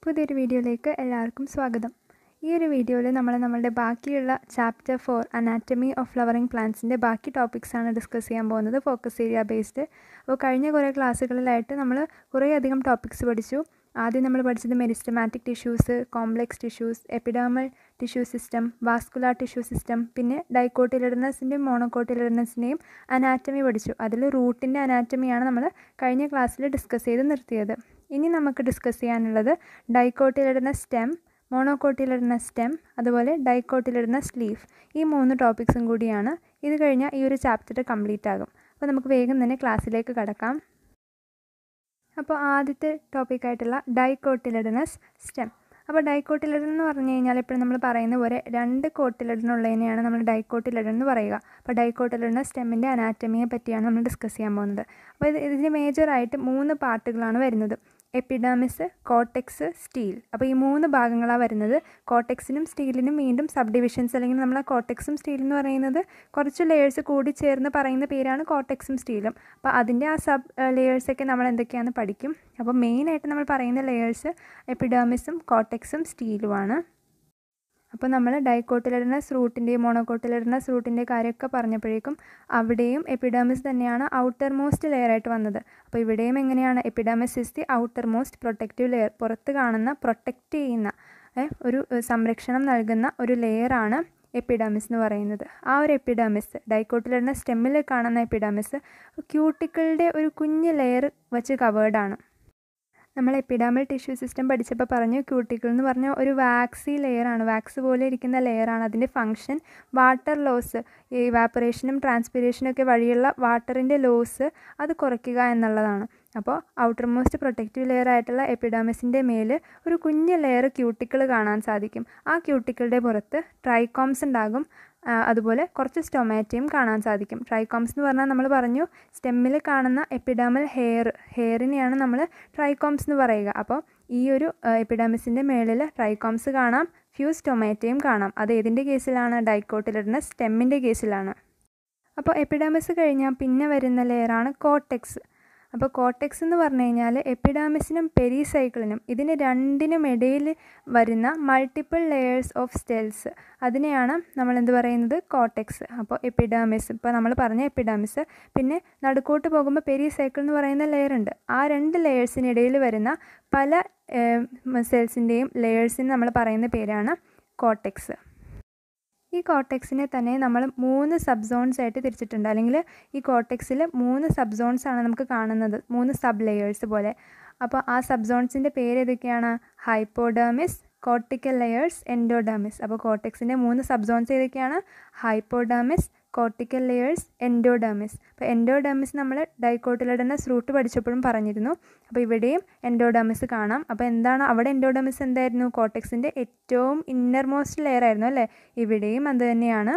പുതിയൊരു വീഡിയോയിലേക്ക് എല്ലാവർക്കും സ്വാഗതം. ഈ ഒരു വീഡിയോയിൽ നമ്മളുടെ ബാക്കിയുള്ള ചാപ്റ്റർ 4 അനാറ്റമി ഓഫ് ഫ്ലവറിംഗ് പ്ലാന്റ്സിൻ്റെ ബാക്കി ടോപ്പിക്സാണ് ഡിസ്കസ് ചെയ്യാൻ പോകുന്നത്, ഫോക്കസ് ഏരിയ ബേസ്ഡ്. അപ്പോൾ കഴിഞ്ഞ കുറേ ക്ലാസ്സുകളിലായിട്ട് നമ്മൾ കുറേയധികം ടോപ്പിക്സ് പഠിച്ചു. ആദ്യം നമ്മൾ പഠിച്ചത് meristematic tissues, complex tissues, എപ്പിഡേർമൽ tissue system, vascular tissue system, പിന്നെ ഡൈക്കോട്ടിലിഡനസിൻ്റെയും മോണോക്കോട്ടിലിഡനസിൻ്റെയും അനാറ്റമി പഠിച്ചു. അതിൽ റൂട്ടിൻ്റെ അനാറ്റമിയാണ് നമ്മൾ കഴിഞ്ഞ ക്ലാസ്സിൽ ഡിസ്കസ് ചെയ്ത് നിർത്തിയത്. ഇനി നമുക്ക് ഡിസ്കസ് ചെയ്യാനുള്ളത് ഡൈക്കോട്ടിലിഡനസ് സ്റ്റെം, മോണോക്കോട്ടിലിഡനസ് സ്റ്റെം, അതുപോലെ ഡൈക്കോട്ടിലിഡനസ് ലീഫ്. ഈ 3 ടോപ്പിക്സും കൂടിയാണ്. ഇത് കഴിഞ്ഞാൽ ഈ ഒരു ചാപ്റ്റർ കംപ്ലീറ്റ് ആകും. അപ്പോൾ നമുക്ക് വേഗം തന്നെ ക്ലാസ്സിലേക്ക് കടക്കാം. അപ്പോൾ ആദ്യത്തെ ടോപ്പിക്കായിട്ടുള്ള ഡൈക്കോട്ടിലിഡനസ് സ്റ്റെം. അപ്പോൾ ഡൈക്കോട്ടിലിഡൻ എന്ന് പറഞ്ഞു കഴിഞ്ഞാൽ എപ്പോഴും നമ്മൾ പറയുന്ന പോലെ 2 കോട്ടിലിഡൻ ഉള്ളതിനെയാണ് നമ്മൾ ഡൈക്കോട്ടിലിഡൻ എന്ന് പറയുക. അപ്പോൾ ഡൈക്കോട്ടിലിഡനസ് സ്റ്റെമ്മിൻ്റെ അനാറ്റമിയെ പറ്റിയാണ് നമ്മൾ ഡിസ്കസ് ചെയ്യാൻ പോകുന്നത്. അപ്പോൾ ഇതിന് മേജറായിട്ട് 3 പാർട്ടുകളാണ് വരുന്നത്: എപ്പിഡേർമിസ്, കോർട്ടെക്സ്, സ്റ്റീൽ. അപ്പോൾ ഈ 3 ഭാഗങ്ങളാണ് വരുന്നത്. കോർട്ടെക്സിനും സ്റ്റീലിനും വീണ്ടും സബ് ഡിവിഷൻസ്, അല്ലെങ്കിൽ നമ്മൾ കോർട്ടെക്സും സ്റ്റീൽ എന്ന് പറയുന്നത് കുറച്ച് ലെയേഴ്സ് കൂടി ചേർന്ന് പറയുന്ന പേരാണ് കോർട്ടെക്സും സ്റ്റീലും. അപ്പോൾ അതിൻ്റെ ആ സബ് ലെയേഴ്സൊക്കെ നമ്മൾ എന്തൊക്കെയാണെന്ന് പഠിക്കും. അപ്പോൾ മെയിനായിട്ട് നമ്മൾ പറയുന്ന ലെയേഴ്സ് എപ്പിഡേർമിസും കോർട്ടെക്സും സ്റ്റീലുമാണ്. അപ്പോൾ നമ്മൾ ഡൈക്കോട്ടിലിഡനസ് റൂട്ടിൻ്റെയും മോണോക്കോട്ടിലിഡനസ് റൂട്ടിൻ്റെ കാര്യമൊക്കെ പറഞ്ഞപ്പോഴേക്കും അവിടെയും എപ്പിഡേർമിസ് തന്നെയാണ് ഔട്ടർ മോസ്റ്റ് ലെയറായിട്ട് വന്നത്. അപ്പോൾ ഇവിടെയും എങ്ങനെയാണ്? എപ്പിഡേർമിസ് is the outer most protective layer. പുറത്ത് കാണുന്ന പ്രൊട്ടക്റ്റ് ചെയ്യുന്ന ഒരു സംരക്ഷണം നൽകുന്ന ഒരു ലെയറാണ് എപ്പിഡേർമിസ് എന്ന് പറയുന്നത്. ആ ഒരു എപ്പിഡേർമിസ്, ഡൈക്കോട്ടിലിഡനസ് സ്റ്റെമ്മിൽ കാണുന്ന എപ്പിഡേർമിസ് ക്യൂട്ടിക്കിളുടെ ഒരു കുഞ്ഞ് ലെയർ വെച്ച് കവേർഡാണ്. നമ്മൾ എപ്പിഡേർമൽ ടിഷ്യൂ സിസ്റ്റം പഠിച്ചപ്പോൾ പറഞ്ഞു, ക്യൂട്ടിക്കിൾ എന്ന് പറഞ്ഞാൽ ഒരു വാക്സി ലെയറാണ്, വാക്സ് പോലെ ഇരിക്കുന്ന ലെയറാണ്. അതിൻ്റെ ഫങ്ഷൻ വാട്ടർ ലോസ്, ഈ ഇവാപ്പറേഷനും ട്രാൻസ്പിരേഷനും ഒക്കെ വഴിയുള്ള വാട്ടറിൻ്റെ ലോസ് അത് കുറയ്ക്കുക എന്നുള്ളതാണ്. അപ്പോൾ ഔട്ടർ മോസ്റ്റ് പ്രൊട്ടക്റ്റീവ് ലെയർ ആയിട്ടുള്ള എപ്പിഡേർമിസിൻ്റെ മേൽ ഒരു കുഞ്ഞ് ലെയർ ക്യൂട്ടിക്കിൾ കാണാൻ സാധിക്കും. ആ ക്യൂട്ടിക്കിളുടെ പുറത്ത് ട്രൈക്കോംസ് ഉണ്ടാകും. അതുപോലെ കുറച്ച് സ്റ്റൊമാറ്റയും കാണാൻ സാധിക്കും. ട്രൈക്കോംസ് എന്ന് പറഞ്ഞാൽ നമ്മൾ പറഞ്ഞു സ്റ്റെമ്മിൽ കാണുന്ന എപ്പിഡേർമൽ ഹെയറിനെയാണ് നമ്മൾ ട്രൈക്കോംസ് എന്ന് പറയുക. അപ്പോൾ ഈ ഒരു എപ്പിഡേർമിസിൻ്റെ മേളിൽ ട്രൈക്കോംസ് കാണാം, ഫ്യൂ സ്റ്റൊമാറ്റയും കാണാം. അത് ഏതിൻ്റെ കേസിലാണ്? ഡൈക്കോട്ടിലിഡനസ് സ്റ്റെമ്മിൻ്റെ കേസിലാണ്. അപ്പോൾ എപ്പിഡേർമിസ് കഴിഞ്ഞാൽ പിന്നെ വരുന്ന ലെയറാണ് കോർട്ടെക്സ്. അപ്പോൾ കോർട്ടെക്സ് എന്ന് പറഞ്ഞു കഴിഞ്ഞാൽ എപ്പിഡേർമിസിനും പെരിസൈക്കിളിനും ഇതിന് രണ്ടിനും ഇടയിൽ വരുന്ന മൾട്ടിപ്പിൾ ലെയേഴ്സ് ഓഫ് സ്റ്റെൽസ്, അതിനെയാണ് നമ്മൾ എന്ത് പറയുന്നത്? കോർട്ടെക്സ്. അപ്പോൾ എപ്പിഡേർമിസ്, ഇപ്പോൾ നമ്മൾ പറഞ്ഞ എപ്പിഡേർമിസ്, പിന്നെ നടുക്കോട്ട് പോകുമ്പോൾ പെരിസൈക്കിൾ എന്ന് പറയുന്ന ലെയർ ഉണ്ട്. ആ 2 ലെയേഴ്സിനിടയിൽ വരുന്ന പല സെൽസിൻ്റെയും ലെയേഴ്സിന് നമ്മൾ പറയുന്ന പേരാണ് കോർട്ടെക്സ്. ഈ കോർട്ടെക്സിനെ തന്നെ നമ്മൾ 3 സബ് സോൺസ് ആയിട്ട് തിരിച്ചിട്ടുണ്ട്. അല്ലെങ്കിൽ ഈ കോർട്ടെക്സിൽ 3 സബ് സോൺസ് ആണ് നമുക്ക് കാണുന്നത്, 3 സബ് ലെയേഴ്സ് പോലെ. അപ്പോൾ ആ സബ് സോൺസിൻ്റെ പേര് ഏതൊക്കെയാണ്? ഹൈപ്പോഡേർമിസ്, കോർട്ടിക്കൽ ലെയേഴ്സ്, എൻഡോഡേർമിസ്. അപ്പോൾ കോർട്ടെക്സിൻ്റെ 3 സബ് സോൺസ് ഏതൊക്കെയാണ്? ഹൈപ്പോഡേർമിസ്, കോർട്ടിക്കൽ ലെയേഴ്സ്, എൻഡോഡേർമിസ്. അപ്പോൾ എൻഡോഡേർമിസ് നമ്മൾ ഡൈക്കോട്ടിലിഡനസ് റൂട്ട് പഠിച്ചപ്പോഴും പറഞ്ഞിരുന്നു. അപ്പോൾ ഇവിടെയും എൻഡോഡേർമിസ് കാണാം. അപ്പോൾ എന്താണ് അവിടെ? എൻഡോഡേർമിസ് എന്തായിരുന്നു? കോർട്ടെക്സിൻ്റെ ഏറ്റവും ഇന്നർ മോസ്റ്റ് ലെയർ ആയിരുന്നു അല്ലേ? ഇവിടെയും അത് തന്നെയാണ്.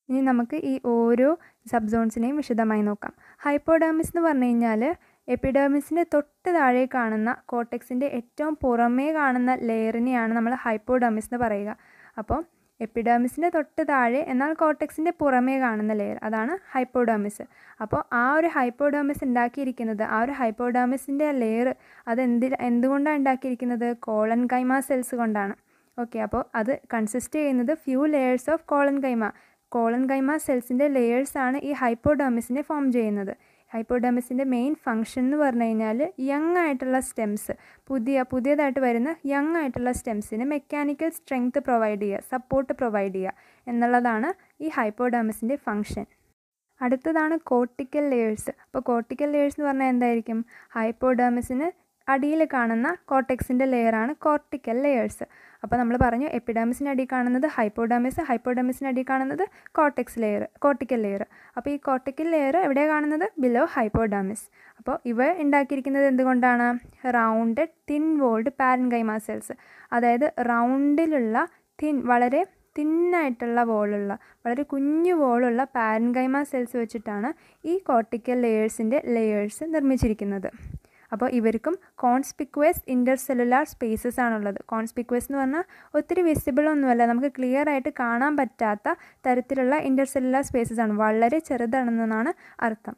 ഇനി നമുക്ക് ഈ ഓരോ സബ് സോൺസിനെയും വിശദമായി നോക്കാം. ഹൈപ്പോഡേർമിസ് എന്ന് പറഞ്ഞു കഴിഞ്ഞാൽ എപ്പിഡേർമിസിൻ്റെ തൊട്ട് താഴെ കാണുന്ന കോർട്ടെക്സിൻ്റെ ഏറ്റവും പുറമേ കാണുന്ന ലെയറിനെയാണ് നമ്മൾ ഹൈപ്പോഡേർമിസ് എന്ന് പറയുക. അപ്പോൾ എപ്പിഡേർമിസിൻ്റെ തൊട്ട് താഴെ എന്നാൽ കോർട്ടെക്സിൻ്റെ പുറമേ കാണുന്ന ലെയർ, അതാണ് ഹൈപ്പോഡേർമിസ്. അപ്പോൾ ആ ഒരു ഹൈപ്പോഡേർമിസ് ഉണ്ടാക്കിയിരിക്കുന്നത്, ആ ഒരു ഹൈപ്പോഡേർമിസിൻ്റെ ലെയർ അത് എന്തുകൊണ്ടാണ് ഉണ്ടാക്കിയിരിക്കുന്നത്? കോളൻകൈമ സെൽസ് കൊണ്ടാണ്. ഓക്കെ, അപ്പോൾ അത് കൺസിസ്റ്റ് ചെയ്യുന്നത് ഫ്യൂ ലെയേഴ്സ് ഓഫ് കോളൻകൈമ. കോളൻകൈമ സെൽസിൻ്റെ ലെയേഴ്സാണ് ഈ ഹൈപ്പോഡേർമിസിനെ ഫോം ചെയ്യുന്നത്. ഹൈപ്പോഡേർമിസിൻ്റെ മെയിൻ ഫങ്ഷൻ എന്ന് പറഞ്ഞു കഴിഞ്ഞാൽ യങ് ആയിട്ടുള്ള സ്റ്റെംസ്, പുതിയതായിട്ട് വരുന്ന യങ് ആയിട്ടുള്ള സ്റ്റെംസിന് മെക്കാനിക്കൽ സ്ട്രെങ്ത് പ്രൊവൈഡ് ചെയ്യുക, സപ്പോർട്ട് പ്രൊവൈഡ് ചെയ്യുക എന്നുള്ളതാണ് ഈ ഹൈപ്പോഡേർമിസിൻ്റെ ഫങ്ഷൻ. അടുത്തതാണ് കോർട്ടിക്കൽ ലെയേഴ്സ്. അപ്പോൾ കോർട്ടിക്കൽ ലെയേഴ്സ് എന്ന് പറഞ്ഞാൽ എന്തായിരിക്കും? ഹൈപ്പോഡേർമിസിന് അടിയിൽ കാണുന്ന കോർട്ടെക്സിൻ്റെ ലെയറാണ് കോർട്ടിക്കൽ ലെയേഴ്സ്. അപ്പോൾ നമ്മൾ പറഞ്ഞു എപ്പിഡേർമിസിന് അടിയിൽ കാണുന്നത് ഹൈപ്പോഡേർമിസ്, ഹൈപ്പോഡേർമിസിന് അടിയിൽ കാണുന്നത് കോർട്ടിക്കൽ ലെയർ. അപ്പോൾ ഈ കോർട്ടിക്കൽ ലെയർ എവിടെയാണ് കാണുന്നത്? Below hypodermis. അപ്പോൾ ഇവ ഉണ്ടാക്കിയിരിക്കുന്നത് എന്തുകൊണ്ടാണ്? Rounded thin walled parenchyma cells. അതായത് റൗണ്ടിലുള്ള വളരെ തിന്നായിട്ടുള്ള വളരെ കുഞ്ഞു വോളുള്ള പാരൻകൈമ സെൽസ് വെച്ചിട്ടാണ് ഈ കോർട്ടിക്കൽ ലെയേഴ്സ് നിർമ്മിച്ചിരിക്കുന്നത്. അപ്പോൾ ഇവർക്കും കോൺസ്പിക്വസ് ഇൻ്റർസെല്ലുലാർ സ്പേസസ് ആണുള്ളത്. കോൺസ്പിക്വസ് എന്ന് പറഞ്ഞാൽ ഒത്തിരി വിസിബിൾ ഒന്നുമല്ല, നമുക്ക് ക്ലിയർ ആയിട്ട് കാണാൻ പറ്റാത്ത തരത്തിലുള്ള ഇൻ്റർസെല്ലുലാർ സ്പേസസ് ആണ്, വളരെ ചെറുതാണെന്നാണ് അർത്ഥം.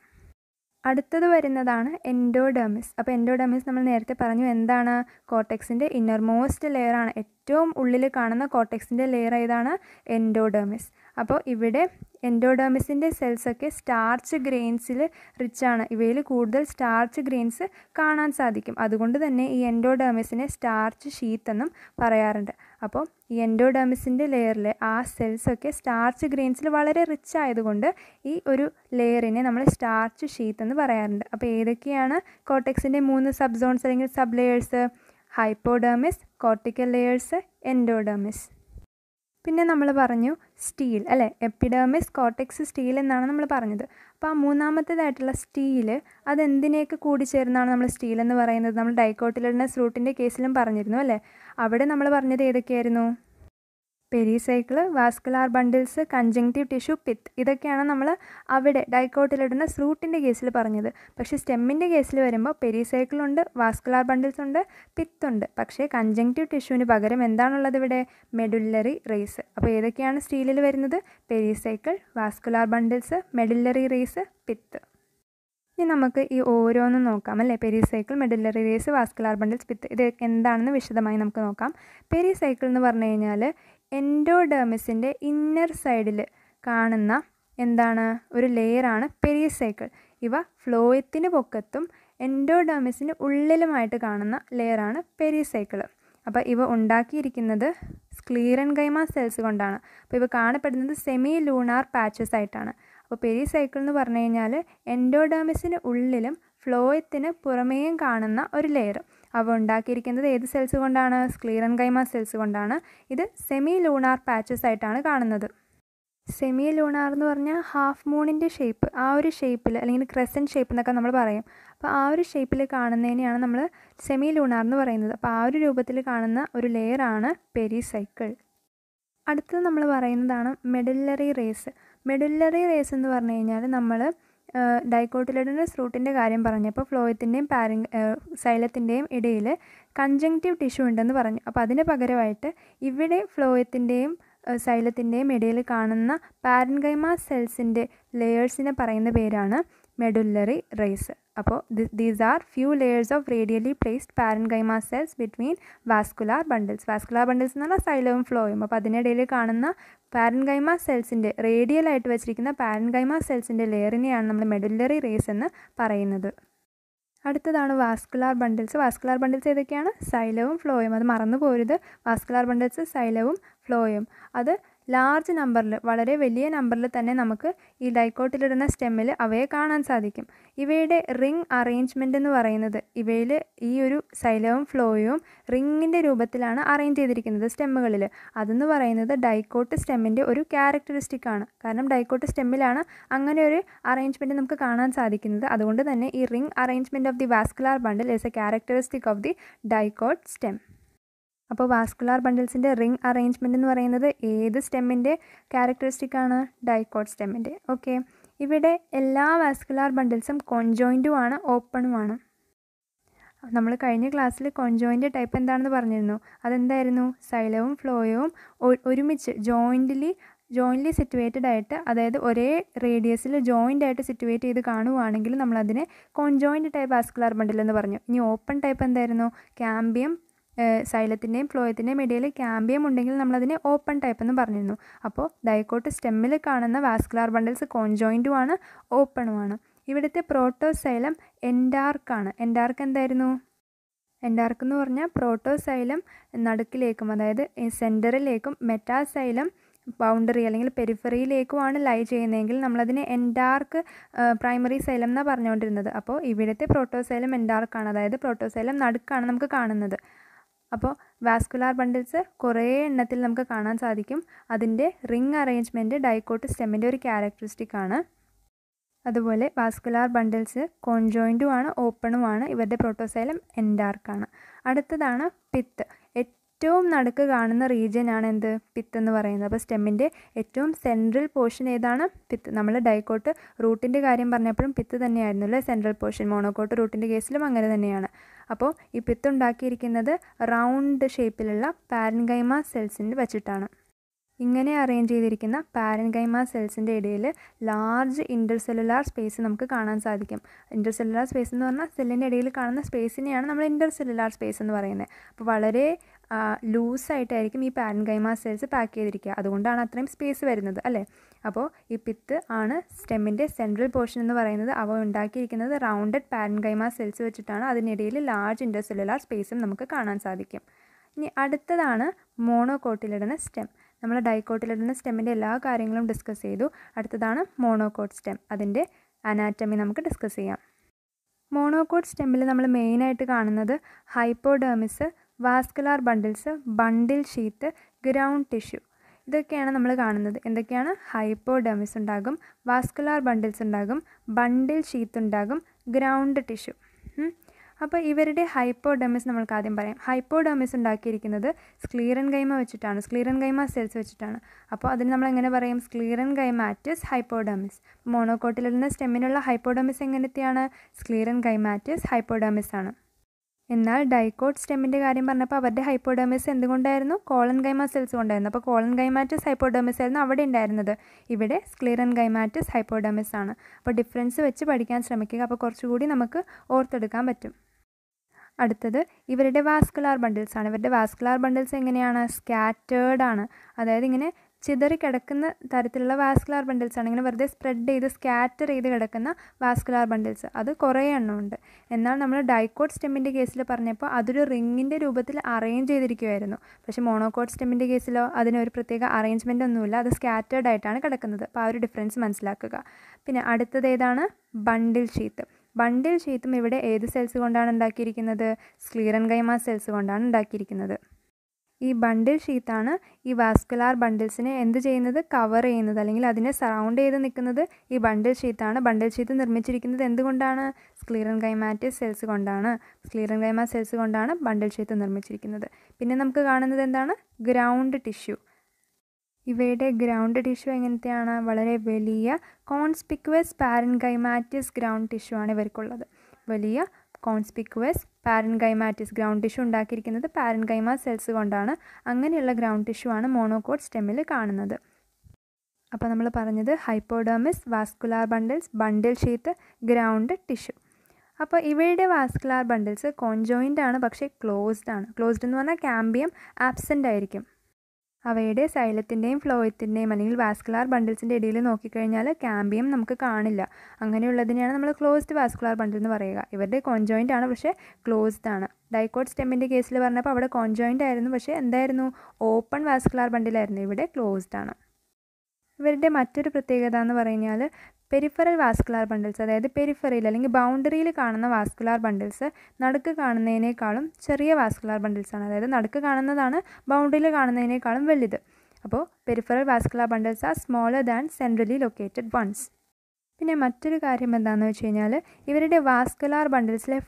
അടുത്തത് വരുന്നതാണ് എൻഡോഡെർമിസ്. അപ്പോൾ എൻഡോഡെർമിസ് നമ്മൾ നേരത്തെ പറഞ്ഞു എന്താണ്, കോർട്ടെക്സിൻ്റെ ഇന്നർമോസ്റ്റ് ലെയറാണ്. ഏറ്റവും ഉള്ളിൽ കാണുന്ന കോർട്ടെക്സിൻ്റെ ലെയർ ഏതാണ്, എൻഡോഡെർമിസ്. അപ്പോൾ ഇവിടെ എൻഡോഡെർമിസിൻ്റെ സെൽസൊക്കെ സ്റ്റാർച്ച് ഗ്രെയിൻസിൽ റിച്ചാണ്. ഇവയിൽ കൂടുതൽ സ്റ്റാർച്ച് ഗ്രെയിൻസ് കാണാൻ സാധിക്കും. അതുകൊണ്ട് തന്നെ ഈ എൻഡോഡെർമിസിനെ സ്റ്റാർച്ച് ഷീത്ത് എന്നും പറയാറുണ്ട്. അപ്പോൾ ഈ എൻഡോഡെർമിസിൻ്റെ ലെയറിലെ ആ സെൽസൊക്കെ സ്റ്റാർച്ച് ഗ്രെയിൻസിൽ വളരെ റിച്ച് ആയതുകൊണ്ട് ഈ ഒരു ലെയറിനെ നമ്മൾ സ്റ്റാർച്ച് ഷീത്ത് എന്ന് പറയാറുണ്ട്. അപ്പോൾ ഏതൊക്കെയാണ് കോർട്ടെക്സിൻ്റെ 3 സബ് സോൺസ് അല്ലെങ്കിൽ sub layers, hypodermis, cortical layers, endodermis. പിന്നെ നമ്മൾ പറഞ്ഞു സ്റ്റീൽ അല്ലേ, എപ്പിഡെർമിസ്, കോർട്ടെക്സ്, സ്റ്റീൽ എന്നാണ് നമ്മൾ പറഞ്ഞത്. അപ്പോൾ ആ മൂന്നാമത്തേതായിട്ടുള്ള സ്റ്റീൽ അതെന്തിനെയൊക്കെ കൂടിച്ചേർന്നാണ് നമ്മൾ സ്റ്റീൽ എന്ന് പറയുന്നത്. നമ്മൾ ഡൈക്കോട്ടിലിഡനസ് റൂട്ടിൻ്റെ കേസിലും പറഞ്ഞിരുന്നു അല്ലേ. അവിടെ നമ്മൾ പറഞ്ഞത് ഏതൊക്കെയായിരുന്നു, pericycle, vascular bundles, conjunctive tissue, pith. ഇതൊക്കെയാണ് നമ്മൾ അവിടെ ഡൈക്കോട്ടിലിഡനസ് റൂട്ടിൻ്റെ കേസിൽ പറഞ്ഞത്. പക്ഷേ സ്റ്റെമ്മിൻ്റെ കേസിൽ വരുമ്പോൾ പെരിസൈക്കിളുണ്ട്, വാസ്കുലാർ ബണ്ടിൽസ് ഉണ്ട്, പിത്തുണ്ട്. പക്ഷേ കൺജങ്ക്റ്റീവ് ടിഷ്യൂവിന് പകരം എന്താണുള്ളത് ഇവിടെ, മെഡുല്ലറി റേസ്. അപ്പോൾ ഏതൊക്കെയാണ് സ്റ്റീലിൽ വരുന്നത്, pericycle, vascular bundles, medullary rays, pith. ഇനി നമുക്ക് ഈ ഓരോന്നും നോക്കാം അല്ലേ. Pericycle, medullary rays, vascular bundles, pith, ഇത് എന്താണെന്ന് വിശദമായി നമുക്ക് നോക്കാം. പെരിസൈക്കിൾ എന്ന് പറഞ്ഞു കഴിഞ്ഞാൽ എൻഡോഡെർമിസിൻ്റെ ഇന്നർ സൈഡിൽ കാണുന്ന എന്താണ്, ഒരു ലെയറാണ് പെരിസൈക്കിൾ. ഇവ ഫ്ലോയത്തിന് പൊക്കത്തും എൻഡോഡെർമിസിന് ഉള്ളിലുമായിട്ട് കാണുന്ന ലെയറാണ് പെരിസൈക്കിൾ. അപ്പോൾ ഇവ ഉണ്ടാക്കിയിരിക്കുന്നത് സ്ക്ലീറൻകൈമ സെൽസ് കൊണ്ടാണ്. അപ്പോൾ ഇവ കാണപ്പെടുന്നത് സെമി ലൂണാർ പാച്ചസ് ആയിട്ടാണ്. അപ്പോൾ പെരിസൈക്കിൾ എന്ന് പറഞ്ഞു കഴിഞ്ഞാൽ എൻഡോഡെർമിസിന് ഉള്ളിലും ഫ്ലോയത്തിന് പുറമേയും കാണുന്ന ഒരു ലെയർ. അവ ഉണ്ടാക്കിയിരിക്കുന്നത് ഏത് സെൽസ് കൊണ്ടാണ്, സ്ക്ലീറൻകൈമ സെൽസ് കൊണ്ടാണ്. ഇത് സെമി ലൂണാർ പാച്ചസ് ആയിട്ടാണ് കാണുന്നത്. സെമി ലൂണാർ എന്ന് പറഞ്ഞാൽ ഹാഫ് മൂണിൻ്റെ ഷേപ്പ്, ആ ഒരു ഷേപ്പിൽ അല്ലെങ്കിൽ ക്രെസൻറ്റ് ഷേപ്പ് എന്നൊക്കെ നമ്മൾ പറയും. അപ്പോൾ ആ ഒരു ഷേപ്പിൽ കാണുന്നതിനെയാണ് നമ്മൾ സെമി ലൂണാർ എന്ന് പറയുന്നത്. അപ്പോൾ ആ ഒരു രൂപത്തിൽ കാണുന്ന ഒരു ലെയറാണ് പെരിസൈക്കിൾ. അടുത്തത് നമ്മൾ പറയുന്നതാണ് മെഡുല്ലറി റേസ്. മെഡുല്ലറി റേസ് എന്ന് പറഞ്ഞു കഴിഞ്ഞാൽ നമ്മൾ ഡൈക്കോട്ടിലിഡനസ് റൂട്ടിൻ്റെ കാര്യം പറഞ്ഞപ്പോൾ ഫ്ലോയത്തിൻ്റെയും സൈലത്തിൻ്റെയും ഇടയിൽ കൺജങ്ക്റ്റീവ് ടിഷ്യൂ ഉണ്ടെന്ന് പറഞ്ഞു. അപ്പോൾ അതിന് പകരമായിട്ട് ഇവിടെ ഫ്ലോയത്തിൻ്റെയും സൈലത്തിൻ്റെയും ഇടയിൽ കാണുന്ന പാരൻകൈമ സെൽസിൻ്റെ ലെയേഴ്സിനെ പറയുന്ന പേരാണ് മെഡുല്ലറി റേസ്. അപ്പോൾ these are few layers of radially placed parenchyma cells between vascular bundles. Vascular bundles എന്ന് പറഞ്ഞാൽ സൈലവും ഫ്ലോയും. അപ്പോൾ അതിനിടയിൽ കാണുന്ന പാരൻകൈമ സെൽസിൻ്റെ റേഡിയലായിട്ട് വെച്ചിരിക്കുന്ന പാരൻകൈമ സെൽസിൻ്റെ ലെയറിനെയാണ് നമ്മൾ മെഡുല്ലറി റേസ് എന്ന് പറയുന്നത്. അടുത്തതാണ് വാസ്കുലാർ ബണ്ടിൽസ്. വാസ്കുലാർ ബണ്ടിൽസ് ഏതൊക്കെയാണ്, സൈലവും ഫ്ലോയും. അത് മറന്നു പോരുത്. വാസ്കുലാർ ബണ്ടിൽസ് സൈലവും ഫ്ലോയും. അത് ലാർജ് നമ്പറിൽ, വളരെ വലിയ നമ്പറിൽ തന്നെ നമുക്ക് ഈ ഡൈക്കോട്ടിലിഡനസ് സ്റ്റെമ്മിൽ അവയെ കാണാൻ സാധിക്കും. ഇവയുടെ റിംഗ് അറേഞ്ച്മെൻ്റ് എന്ന് പറയുന്നത്, ഇവയിൽ ഈ ഒരു സൈലവും ഫ്ലോയും റിങ്ങിൻ്റെ രൂപത്തിലാണ് അറേഞ്ച് ചെയ്തിരിക്കുന്നത് സ്റ്റെമ്മുകളിൽ. അതെന്ന് പറയുന്നത് ഡൈക്കോട്ട് സ്റ്റെമ്മിൻ്റെ ഒരു ക്യാരക്ടറിസ്റ്റിക് ആണ്. കാരണം ഡൈക്കോട്ട് സ്റ്റെമ്മിലാണ് അങ്ങനെ ഒരു അറേഞ്ച്മെൻറ്റ് നമുക്ക് കാണാൻ സാധിക്കുന്നത്. അതുകൊണ്ട് തന്നെ ഈ ring arrangement of the vascular bundle is A characteristic of the dicot stem. അപ്പോൾ വാസ്കുലാർ ബണ്ടിൽസിൻ്റെ റിംഗ് അറേഞ്ച്മെൻറ്റ് എന്ന് പറയുന്നത് ഏത് സ്റ്റെമ്മിൻ്റെ ക്യാരക്ടറിസ്റ്റിക് ആണ്, ഡൈക്കോട്ട് സ്റ്റെമ്മിൻ്റെ. ഓക്കെ, ഇവിടെ എല്ലാ വാസ്കുലാർ ബണ്ടിൽസും കോൺജോയിൻറ്റുമാണ്, ഓപ്പണുമാണ്. നമ്മൾ കഴിഞ്ഞ ക്ലാസ്സിൽ കോൺജോയിൻ്റ് ടൈപ്പ് എന്താണെന്ന് പറഞ്ഞിരുന്നു. അതെന്തായിരുന്നു, സൈലവും ഫ്ലോയവും ഒരുമിച്ച് ജോയിൻ്റ്ലി സിറ്റുവേറ്റഡ് ആയിട്ട്, അതായത് ഒരേ റേഡിയസിൽ ജോയിൻ്റ് ആയിട്ട് സിറ്റുവേറ്റ് ചെയ്ത് കാണുവാണെങ്കിൽ നമ്മളതിനെ കോൺജോയിൻ്റ് ടൈപ്പ് വാസ്കുലാർ ബണ്ടിൽ എന്ന് പറഞ്ഞു. ഇനി ഓപ്പൺ ടൈപ്പ് എന്തായിരുന്നു, ക്യാമ്പിയം, സൈലത്തിൻ്റെയും ഫ്ലോയത്തിൻ്റെയും ഇടയിൽ ക്യാമ്പിയം ഉണ്ടെങ്കിൽ നമ്മളതിനെ ഓപ്പൺ ടൈപ്പ് എന്ന് പറഞ്ഞിരുന്നു. അപ്പോൾ ഡൈക്കോട്ട് സ്റ്റെമ്മിൽ കാണുന്ന വാസ്കുലാർ ബണ്ടിൽസ് കോൺജോയിൻറ്റുമാണ്, ഓപ്പണുമാണ്. ഇവിടുത്തെ പ്രോട്ടോസൈലം എൻഡാർക്കാണ്. എൻഡാർക്ക് എന്തായിരുന്നു, എൻഡാർക്ക് എന്ന് പറഞ്ഞാൽ പ്രോട്ടോസൈലം നടുക്കിലേക്കും, അതായത് സെൻറ്ററിലേക്കും, മെറ്റാസൈലം ബൗണ്ടറി അല്ലെങ്കിൽ പെരിഫറിയിലേക്കുമാണ് ലൈ ചെയ്യുന്നതെങ്കിൽ നമ്മളതിനെ എൻഡാർക്ക് പ്രൈമറി സൈലം എന്നാണ് പറഞ്ഞുകൊണ്ടിരുന്നത്. അപ്പോൾ ഇവിടുത്തെ പ്രോട്ടോസൈലം എൻഡാർക്കാണ്, അതായത് പ്രോട്ടോസൈലം നടുക്കാണ് നമുക്ക് കാണുന്നത്. അപ്പോൾ വാസ്കുലാർ ബണ്ടിൽസ് കുറേ എണ്ണത്തിൽ നമുക്ക് കാണാൻ സാധിക്കും. അതിൻ്റെ റിംഗ് അറേഞ്ച്മെൻറ്റ് ഡൈക്കോട്ട് സ്റ്റെമ്മിൻ്റെ ഒരു ക്യാരക്ടറിസ്റ്റിക് ആണ്. അതുപോലെ വാസ്കുലാർ ബണ്ടിൽസ് കോൺജോയിൻറ്റുമാണ്, ഓപ്പണുമാണ്. ഇവരുടെ പ്രോട്ടോസൈലം എൻഡാർക്കാണ്. അടുത്തതാണ് പിത്ത്. ഏറ്റവും നടുക്ക് കാണുന്ന റീജിയനാണ് എന്ത്, പിത്ത് എന്ന് പറയുന്നത്. അപ്പോൾ സ്റ്റെമ്മിൻ്റെ ഏറ്റവും സെൻട്രൽ പോർഷൻ ഏതാണ്, പിത്ത്. നമ്മൾ ഡൈക്കോട്ട് റൂട്ടിൻ്റെ കാര്യം പറഞ്ഞപ്പോഴും പിത്ത് തന്നെയായിരുന്നു അല്ലേ സെൻട്രൽ പോർഷൻ. മോണോക്കോട്ട് റൂട്ടിൻ്റെ കേസിലും അങ്ങനെ തന്നെയാണ്. അപ്പോൾ ഈ പിത്ത് ഉണ്ടാക്കിയിരിക്കുന്നത് റൗണ്ട് ഷേപ്പിലുള്ള പാരൻകൈമ സെൽസിന് വെച്ചിട്ടാണ്. ഇങ്ങനെ അറേഞ്ച് ചെയ്തിരിക്കുന്ന പാരൻകൈമ സെൽസിൻ്റെ ഇടയിൽ ലാർജ് ഇൻ്റർസെല്ലുലാർ സ്പേസ് നമുക്ക് കാണാൻ സാധിക്കും. ഇൻ്റർസെല്ലുലാർ സ്പേസ് എന്ന് പറഞ്ഞാൽ സെല്ലിൻ്റെ ഇടയിൽ കാണുന്ന സ്പേസിനെയാണ് നമ്മൾ ഇൻ്റർസെല്ലുലാർ സ്പേസ് എന്ന് പറയുന്നത്. അപ്പോൾ വളരെ ലൂസായിട്ടായിരിക്കും ഈ പാരൻകൈമ സെൽസ് പാക്ക് ചെയ്തിരിക്കുക. അതുകൊണ്ടാണ് അത്രയും സ്പേസ് വരുന്നത് അല്ലേ. അപ്പോൾ ഈ പിത്ത് ആണ് സ്റ്റെമ്മിൻ്റെ സെൻട്രൽ പോർഷൻ എന്ന് പറയുന്നത്. അവ ഉണ്ടാക്കിയിരിക്കുന്നത് റൗണ്ടഡ് പാരൻകൈമ സെൽസ് വെച്ചിട്ടാണ്. അതിനിടയിൽ ലാർജ് ഇൻ്റർസെല്ലുലാർ സ്പേസും നമുക്ക് കാണാൻ സാധിക്കും. ഇനി അടുത്തതാണ് മോണോകോട്ടിലിഡനസ് സ്റ്റെം. നമ്മൾ ഡൈക്കോട്ടിലിഡനസ് സ്റ്റെമ്മിൻ്റെ എല്ലാ കാര്യങ്ങളും ഡിസ്കസ് ചെയ്തു. അടുത്തതാണ് മോണോകോട്ട് സ്റ്റെം. അതിൻ്റെ അനാറ്റമി നമുക്ക് ഡിസ്കസ് ചെയ്യാം. മോണോകോട്ട് സ്റ്റെമ്മിൽ നമ്മൾ മെയിനായിട്ട് കാണുന്നത് ഹൈപ്പോഡെർമിസ്, വാസ്കുലാർ ബണ്ടിൽസ്, ബണ്ടിൽ ഷീത്ത്, ഗ്രൗണ്ട് ടിഷ്യൂ, ഇതൊക്കെയാണ് നമ്മൾ കാണുന്നത്. എന്തൊക്കെയാണ്? ഹൈപ്പോഡെർമിസ് ഉണ്ടാകും, വാസ്കുലാർ ബണ്ടിൽസ് ഉണ്ടാകും, ബണ്ടിൽ ഷീത്ത് ഉണ്ടാകും, ഗ്രൗണ്ട് ടിഷ്യൂ. അപ്പോൾ ഇവരുടെ ഹൈപ്പോഡെർമിസ് നമ്മൾക്ക് ആദ്യം പറയാം. ഹൈപ്പോഡെർമിസ് ഉണ്ടാക്കിയിരിക്കുന്നത് സ്ക്ലീറൻകൈമ വെച്ചിട്ടാണ്, സ്ക്ലീറൻകൈമ സെൽസ് വെച്ചിട്ടാണ്. അപ്പോൾ അതിന് നമ്മൾ എങ്ങനെ പറയും? Sclerenchymatous hypodermis. മോണോകോട്ടിലിഡനസ് സ്റ്റെമ്മിനുള്ള ഹൈപ്പോഡെർമിസ് എങ്ങനത്തെയാണ്? സ്ക്ലീറൻകൈമാറ്റിസ് ഹൈപ്പോഡെർമിസ് ആണ്. എന്നാൽ ഡൈക്കോട്ട് സ്റ്റെമ്മിൻ്റെ കാര്യം പറഞ്ഞപ്പോൾ അവരുടെ ഹൈപ്പോഡെർമിസ് എന്തുകൊണ്ടായിരുന്നു? കോളൻകൈമ സെൽസ് കൊണ്ടായിരുന്നു. അപ്പോൾ കോളൻകൈമാറ്റിസ് ഹൈപ്പോഡെർമിസ് ആയിരുന്നു അവിടെ ഉണ്ടായിരുന്നത്. ഇവിടെ സ്ക്ലീറൻകൈമാറ്റിസ് ഹൈപ്പോഡെർമിസ് ആണ്. അപ്പോൾ ഡിഫറൻസ് വെച്ച് പഠിക്കാൻ ശ്രമിക്കുക. അപ്പോൾ കുറച്ചുകൂടി നമുക്ക് ഓർത്തെടുക്കാൻ പറ്റും. അടുത്തത് ഇവരുടെ വാസ്കുലാർ ബണ്ടിൽസ് ആണ്. ഇവരുടെ വാസ്കുലാർ ബണ്ടിൽസ് എങ്ങനെയാണ്? സ്കാറ്റേർഡ് ആണ്. അതായത് ഇങ്ങനെ ചിതറി കിടക്കുന്ന തരത്തിലുള്ള വാസ്കുലാർ ബണ്ടിൽസ് ആണ്. ഇങ്ങനെ വെറുതെ സ്പ്രെഡ് ചെയ്ത് സ്കാറ്റർ ചെയ്ത് കിടക്കുന്ന വാസ്കുലാർ ബണ്ടിൽസ് അത് കുറേ എണ്ണമുണ്ട്. എന്നാൽ നമ്മൾ ഡൈക്കോട്ട് സ്റ്റെമ്മിൻ്റെ കേസിൽ പറഞ്ഞപ്പോൾ അതൊരു റിങ്ങിൻ്റെ രൂപത്തിൽ അറേഞ്ച് ചെയ്തിരിക്കുമായിരുന്നു. പക്ഷേ മോണോകോട്ട് സ്റ്റെമ്മിൻ്റെ കേസിലോ അതിനൊരു പ്രത്യേക അറേഞ്ച്മെൻ്റ് ഒന്നുമില്ല, അത് സ്കാറ്റേർഡ് ആയിട്ടാണ് കിടക്കുന്നത്. അപ്പോൾ ആ ഒരു ഡിഫറൻസ് മനസ്സിലാക്കുക. പിന്നെ അടുത്തത് ഏതാണ്? ബണ്ടിൽ ഷീത്ത്. ബണ്ടിൽ ഷീത്തും ഇവിടെ ഏത് സെൽസ് കൊണ്ടാണ് ഉണ്ടാക്കിയിരിക്കുന്നത്? സ്ക്ലീറൻകൈമ സെൽസ് കൊണ്ടാണ് ഉണ്ടാക്കിയിരിക്കുന്നത്. ഈ ബണ്ടിൽ ഷീത്താണ് ഈ വാസ്കുലാർ ബണ്ടിൽസിനെ എന്ത് ചെയ്യുന്നത്? കവർ ചെയ്യുന്നത്, അല്ലെങ്കിൽ അതിനെ സറൗണ്ട് ചെയ്ത് നിൽക്കുന്നത് ഈ ബണ്ടിൽ ഷീത്താണ്. ബണ്ടിൽ ഷീത്ത് നിർമ്മിച്ചിരിക്കുന്നത് എന്തുകൊണ്ടാണ്? സ്ക്ലീറൻകൈമാറ്റിസ് സെൽസ് കൊണ്ടാണ്. സ്ക്ലീറൻകൈമ സെൽസ് കൊണ്ടാണ് ബണ്ടിൽ ഷീത്ത് നിർമ്മിച്ചിരിക്കുന്നത്. പിന്നെ നമുക്ക് കാണുന്നത് എന്താണ്? Ground tissue. ഇവയുടെ ഗ്രൗണ്ട് ടിഷ്യൂ എങ്ങനത്തെയാണ്? വളരെ വലിയ കോൺസ്പിക്വസ് പാരൻകൈമാറ്റിസ് ഗ്രൗണ്ട് ടിഷ്യൂ ആണ് ഇവർക്കുള്ളത്. വലിയ കോൺസ്പിക്വസ് പാരൻകൈമാറ്റിസ് ഗ്രൗണ്ട് ടിഷ്യൂ ഉണ്ടാക്കിയിരിക്കുന്നത് പാരൻകൈമ സെൽസ് കൊണ്ടാണ്. അങ്ങനെയുള്ള ഗ്രൗണ്ട് ടിഷ്യൂ ആണ് മോണോകോട്ട് സ്റ്റെമ്മിൽ കാണുന്നത്. അപ്പോൾ നമ്മൾ പറഞ്ഞത് ഹൈപ്പോഡെർമിസ്, വാസ്കുലാർ ബണ്ടിൽസ്, ബണ്ടിൽ ഷീത്ത്, ഗ്രൗണ്ട് ടിഷ്യൂ. അപ്പോൾ ഇവയുടെ വാസ്കുലാർ ബണ്ടിൽസ് കോൺജോയിൻ്റ് ആണ്, പക്ഷേ ക്ലോസ്ഡ് ആണ്. ക്ലോസ്ഡ് എന്ന് പറഞ്ഞാൽ കാമ്പിയം ആബ്സെൻ്റ് ആയിരിക്കും. അവയുടെ സൈലത്തിൻ്റെയും ഫ്ലോയത്തിൻ്റെയും അല്ലെങ്കിൽ വാസ്കുലാർ ബണ്ടിൽസിൻ്റെ ഇടയിൽ നോക്കിക്കഴിഞ്ഞാൽ കാമ്പിയം നമുക്ക് കാണില്ല. അങ്ങനെയുള്ളതിനെയാണ് നമ്മൾ ക്ലോസ്ഡ് വാസ്കുലാർ ബണ്ടിൽ എന്ന് പറയുക. ഇവരുടെ കോൺജോയിൻ്റ് ആണ്, പക്ഷേ ക്ലോസ്ഡ് ആണ്. ഡൈക്കോട്ട് സ്റ്റെമ്മിൻ്റെ കേസിൽ പറഞ്ഞപ്പോൾ അവിടെ കോൺജോയിൻ്റ് ആയിരുന്നു, പക്ഷേ എന്തായിരുന്നു? ഓപ്പൺ വാസ്കുലാർ ബണ്ടിലായിരുന്നു. ഇവിടെ ക്ലോസ്ഡ് ആണ്. ഇവരുടെ മറ്റൊരു പ്രത്യേകത എന്ന് പറഞ്ഞാൽ പെരിഫറൽ വാസ്കുലാർ ബണ്ടിൽസ്, അതായത് പെരിഫറിയിൽ അല്ലെങ്കിൽ ബൗണ്ടറിയിൽ കാണുന്ന വാസ്കുലാർ ബണ്ടിൽസ് നടുക്ക് കാണുന്നതിനേക്കാളും ചെറിയ വാസ്കുലാർ ബണ്ടിൽസാണ്. അതായത് നടുക്ക് കാണുന്നതാണ് ബൗണ്ടറിയിൽ കാണുന്നതിനേക്കാളും വലുത്. അപ്പോൾ peripheral vascular bundles are smaller than centrally located ones. പിന്നെ മറ്റൊരു കാര്യം എന്താണെന്ന് വെച്ച് കഴിഞ്ഞാൽ ഇവരുടെ വാസ്കുലാർ ബണ്ടിൽസിലെ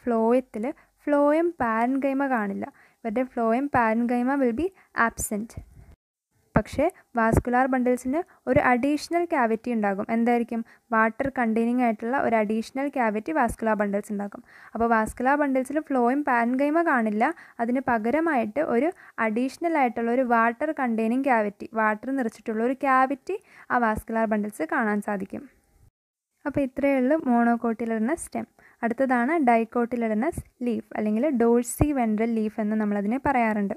ഫ്ലോയം പാരൻകൈമ കാണില്ല. ഇവരുടെ phloem parenchyma will be absent. പക്ഷേ വാസ്കുലാർ ബണ്ടിൽസിന് ഒരു അഡീഷണൽ ക്യാവിറ്റി ഉണ്ടാകും. എന്തായിരിക്കും? വാട്ടർ കണ്ടെയ്നിങ് ആയിട്ടുള്ള ഒരു അഡീഷണൽ ക്യാവിറ്റി വാസ്കുലാർ ബണ്ടിൽസ് ഉണ്ടാകും. അപ്പോൾ വാസ്കുലാർ ബണ്ടിൽസിൽ ഫ്ലോയും പാരൻകൈമ കാണില്ല. അതിന് പകരമായിട്ട് ഒരു അഡീഷണൽ ആയിട്ടുള്ള ഒരു വാട്ടർ കണ്ടെയ്നിങ് ക്യാവിറ്റി, വാട്ടർ നിറച്ചിട്ടുള്ള ഒരു ക്യാവിറ്റി ആ വാസ്കുലാർ ബണ്ടിൽസ് കാണാൻ സാധിക്കും. അപ്പോൾ ഇത്രയേ ഉള്ളൂ മോണോകോട്ടിലിഡനസ് സ്റ്റെം. അടുത്തതാണ് ഡൈക്കോട്ടിലിഡനസ് ലീഫ് അല്ലെങ്കിൽ ഡോഴ്സി വെൻട്രൽ ലീഫ് എന്ന് നമ്മളതിനെ പറയാറുണ്ട്.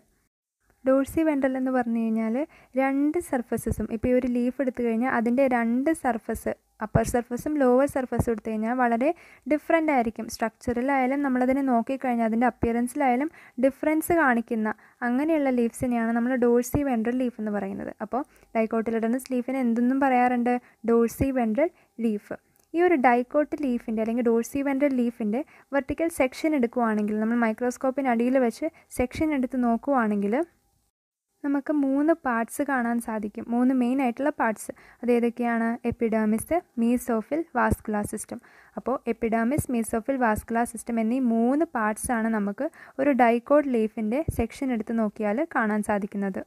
ഡോഴ്സി വെൻട്രൽ എന്ന് പറഞ്ഞു കഴിഞ്ഞാൽ രണ്ട് സർഫസസും, ഇപ്പോൾ ഈ ഒരു ലീഫ് എടുത്തു കഴിഞ്ഞാൽ അതിൻ്റെ രണ്ട് സർഫസ്, അപ്പർ സർഫസും ലോവർ സർഫസും എടുത്തു കഴിഞ്ഞാൽ വളരെ ഡിഫറെൻ്റ് ആയിരിക്കും. സ്ട്രക്ചറിലായാലും നമ്മളതിനെ നോക്കിക്കഴിഞ്ഞാൽ അതിൻ്റെ അപ്പിയറൻസിലായാലും ഡിഫറൻസ് കാണിക്കുന്ന അങ്ങനെയുള്ള ലീഫ്സിനെയാണ് നമ്മൾ ഡോഴ്സി വെൻട്രൽ ലീഫ് എന്ന് പറയുന്നത്. അപ്പോൾ ഡൈക്കോട്ടിലിഡനസ് ലീഫിനെ എന്തെന്നും പറയാറുണ്ട്? Dorsey ventral leaf. ഈ ഒരു ഡൈക്കോട്ട് ലീഫിൻ്റെ അല്ലെങ്കിൽ ഡോഴ്സി വെൻട്രൽ ലീഫിൻ്റെ വെർട്ടിക്കൽ സെക്ഷൻ എടുക്കുകയാണെങ്കിൽ, നമ്മൾ മൈക്രോസ്കോപ്പിന് അടിയിൽ വെച്ച് സെക്ഷൻ എടുത്ത് നോക്കുകയാണെങ്കിൽ നമുക്ക് 3 പാർട്സ് കാണാൻ സാധിക്കും. 3 മെയിൻ ആയിട്ടുള്ള പാർട്സ്. അതേതൊക്കെയാണ്? Epidermis, mesophyll, vascular system. അപ്പോൾ എപ്പിഡെർമിസ്, മീസോഫിൽ, വാസ്കുലാർ സിസ്റ്റം എന്നീ 3 പാർട്സാണ് നമുക്ക് ഒരു ഡൈക്കോട്ട് ലീഫിൻ്റെ സെക്ഷൻ എടുത്ത് നോക്കിയാൽ കാണാൻ സാധിക്കുന്നത്.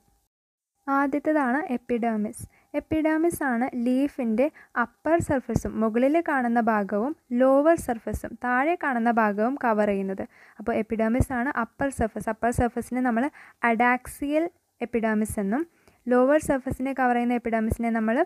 ആദ്യത്തേതാണ് എപ്പിഡെർമിസ്. എപ്പിഡെർമിസ് ആണ് ലീഫിൻ്റെ അപ്പർ സർഫസും മുകളിൽ കാണുന്ന ഭാഗവും ലോവർ സർഫസും താഴെ കാണുന്ന ഭാഗവും കവർ ചെയ്യുന്നത്. അപ്പോൾ എപ്പിഡെർമിസ് ആണ് അപ്പർ സർഫസ്. അപ്പർ സർഫസിനെ നമ്മൾ അഡാക്സിയൽ എപ്പിഡെർമിസ് എന്നും ലോവർ സർഫസിനെ കവർ ചെയ്യുന്ന എപ്പിഡെർമിസിനെ നമ്മൾ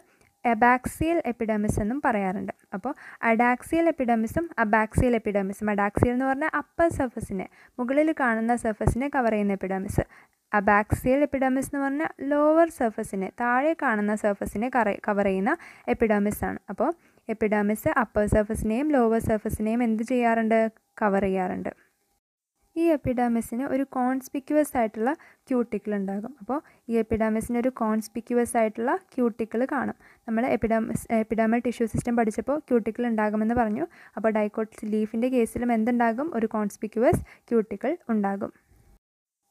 അബാക്സിയൽ എപ്പിഡെർമിസ് എന്നും പറയാറുണ്ട്. അപ്പോൾ അഡാക്സിയൽ എപ്പിഡെർമിസും അബാക്സിയൽ എപ്പിഡെർമിസും, അഡാക്സിയൽ എന്ന് പറഞ്ഞാൽ അപ്പർ സർഫസിനെ, മുകളിൽ കാണുന്ന സർഫസിനെ കവർ ചെയ്യുന്ന എപ്പിഡെർമിസ്. അബാക്സിയൽ എപ്പിഡെർമിസ് എന്ന് പറഞ്ഞാൽ ലോവർ സർഫസിനെ, താഴെ കാണുന്ന സർഫസിനെ കവർ ചെയ്യുന്ന എപ്പിഡെർമിസ് ആണ്. അപ്പോൾ എപ്പിഡെർമിസ് അപ്പർ സർഫസിനെയും ലോവർ സർഫസിനെയും എന്ത് ചെയ്യാറുണ്ട്? കവർ ചെയ്യാറുണ്ട്. ഈ എപ്പിഡെർമിസിന് ഒരു കോൺസ്പിക്യുവസ് ആയിട്ടുള്ള ക്യൂട്ടിക്കിൾ ഉണ്ടാകും. അപ്പോൾ ഈ എപ്പിഡെർമിസിന് ഒരു കോൺസ്പിക്യുവസ് ആയിട്ടുള്ള ക്യൂട്ടിക്കിൾ കാണും. നമ്മൾ എപ്പിഡെർമൽ ടിഷ്യൂ സിസ്റ്റം പഠിച്ചപ്പോൾ ക്യൂട്ടിക്കിൾ ഉണ്ടാകുമെന്ന് പറഞ്ഞു. അപ്പോൾ ഡൈക്കോട്ട് ലീഫിൻ്റെ കേസിലും എന്തുണ്ടാകും? ഒരു കോൺസ്പിക്യുവസ് ക്യൂട്ടിക്കിൾ ഉണ്ടാകും.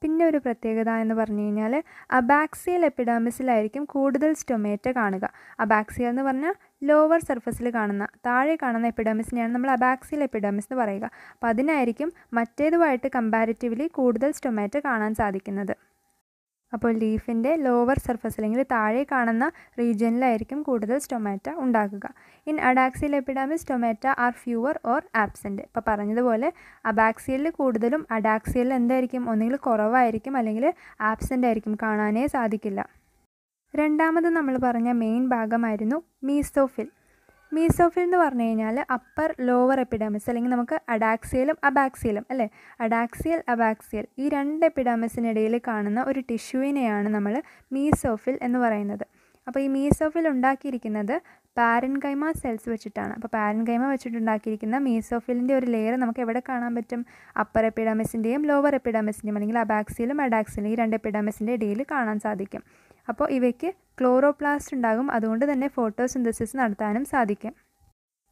പിന്നെ ഒരു പ്രത്യേകത എന്ന് പറഞ്ഞു കഴിഞ്ഞാൽ അബാക്സിയൽ എപ്പിഡെർമിസിലായിരിക്കും കൂടുതൽ സ്റ്റൊമേറ്റ കാണുക. അബാക്സിയൽ എന്ന് പറഞ്ഞാൽ ലോവർ സർഫസിൽ കാണുന്ന, താഴെ കാണുന്ന എപ്പിഡെർമിസിനെയാണ് നമ്മൾ അബാക്സിയൽ എപ്പിഡെർമിസ് എന്ന് പറയുക. അപ്പോൾ അതിനായിരിക്കും മറ്റേതുമായിട്ട് കമ്പാരിറ്റീവ്ലി കൂടുതൽ സ്റ്റൊമേറ്റ കാണാൻ സാധിക്കുന്നത്. അപ്പോൾ ലീഫിൻ്റെ ലോവർ സർഫസ് അല്ലെങ്കിൽ താഴെ കാണുന്ന റീജിയനിലായിരിക്കും കൂടുതൽ സ്റ്റൊമാറ്റ ഉണ്ടാകുക. In adaxial epidermis stomata are fewer or absent. ഇപ്പോൾ പറഞ്ഞതുപോലെ അബാക്സിയലിൽ കൂടുതലും അഡാക്സിയലിൽ എന്തായിരിക്കും? ഒന്നുകിൽ കുറവായിരിക്കും അല്ലെങ്കിൽ ആബ്സെൻ്റ് ആയിരിക്കും, കാണാനേ സാധിക്കില്ല. രണ്ടാമത് നമ്മൾ പറഞ്ഞ മെയിൻ ഭാഗമായിരുന്നു മീസോഫിൽ. മീസോഫിൽ എന്ന് പറഞ്ഞു കഴിഞ്ഞാൽ അപ്പർ ലോവർ എപ്പിഡെർമിസ്, അല്ലെങ്കിൽ നമുക്ക് അഡാക്സിയലും അബാക്സിയലും അല്ലേ, അഡാക്സിയൽ അബാക്സിയൽ ഈ രണ്ട് എപ്പിഡെർമിസിനിടയിൽ കാണുന്ന ഒരു ടിഷ്യൂവിനെയാണ് നമ്മൾ മീസോഫിൽ എന്ന് പറയുന്നത്. അപ്പോൾ ഈ മീസോഫിൽ ഉണ്ടാക്കിയിരിക്കുന്നത് പാരൻകൈമ സെൽസ് വെച്ചിട്ടാണ്. അപ്പോൾ പാരൻകൈമ വെച്ചിട്ടുണ്ടാക്കിയിരിക്കുന്ന മീസോഫിലിൻ്റെ ഒരു ലെയർ നമുക്ക് എവിടെ കാണാൻ പറ്റും? അപ്പർ എപ്പിഡെർമിസിൻ്റെയും ലോവർ എപ്പിഡെർമിസിൻ്റെയും അല്ലെങ്കിൽ അബാക്സിയലും അഡാക്സിയലും ഈ രണ്ട് എപ്പിഡെർമിസിൻ്റെ ഇടയിൽ കാണാൻ സാധിക്കും. അപ്പോൾ ഇവയ്ക്ക് ക്ലോറോപ്ലാസ്റ്റ് ഉണ്ടാകും, അതുകൊണ്ട് തന്നെ ഫോട്ടോസിന്തസിസ് നടത്താനും സാധിക്കും.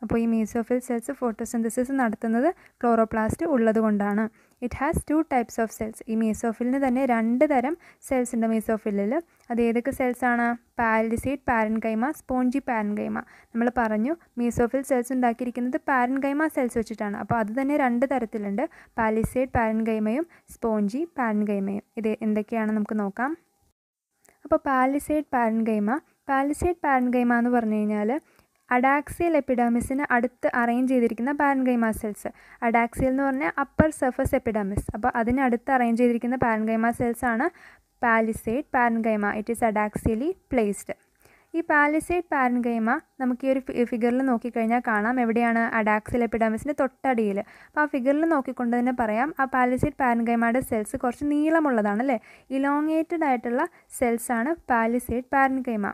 അപ്പോൾ ഈ മീസോഫിൽ സെൽസ് ഫോട്ടോസിന്തസിസ് നടത്തുന്നത് ക്ലോറോപ്ലാസ്റ്റ് ഉള്ളത് കൊണ്ടാണ്. It has 2 types of cells. ഈ മീസോഫിലിന് തന്നെ 2 തരം സെൽസ് ഉണ്ട് മീസോഫിലിൽ. അത് ഏതൊക്കെ സെൽസാണ്? Palisade parenchyma, spongy parenchyma. നമ്മൾ പറഞ്ഞു മീസോഫിൽ സെൽസ് ഉണ്ടാക്കിയിരിക്കുന്നത് പാരൻകൈമ സെൽസ് വെച്ചിട്ടാണ്. അപ്പോൾ അത് തന്നെ 2 തരത്തിലുണ്ട്, പാലിസേഡ് പാരൻകൈമയും സ്പോഞ്ചി പാരൻകൈമയും. ഇത് എന്തൊക്കെയാണ് നമുക്ക് നോക്കാം. അപ്പോൾ പാലിസേഡ് പാരൻകൈമ എന്ന് പറഞ്ഞു കഴിഞ്ഞാൽ അഡാക്സിയൽ എപ്പിഡെർമിസിന് അടുത്ത് അറേഞ്ച് ചെയ്തിരിക്കുന്ന പാരൻകൈമ സെൽസ്. അഡാക്സിയൽ എന്ന് പറഞ്ഞാൽ അപ്പർ സർഫസ് എപ്പിഡെർമിസ്, അപ്പോൾ അതിനടുത്ത് അറേഞ്ച് ചെയ്തിരിക്കുന്ന പാരൻകൈമ സെൽസാണ് palisade parenchyma. It is adaxially placed. ഈ പാലിസേഡ് പാരൻകൈമ നമുക്ക് ഈ ഒരു ഫിഗറിൽ നോക്കിക്കഴിഞ്ഞാൽ കാണാം, എവിടെയാണ്? അഡാക്സിയൽ എപ്പിഡെർമിസിൻ്റെ തൊട്ടടിയിൽ. അപ്പോൾ ആ ഫിഗറിൽ നോക്കിക്കൊണ്ട് തന്നെ പറയാം, ആ പാലിസേഡ് പാരൻകൈമയുടെ സെൽസ് കുറച്ച് നീളമുള്ളതാണ് അല്ലേ, ഇലോങ്ങേറ്റഡ് ആയിട്ടുള്ള സെൽസാണ് പാലിസേഡ് പാരൻകൈമ.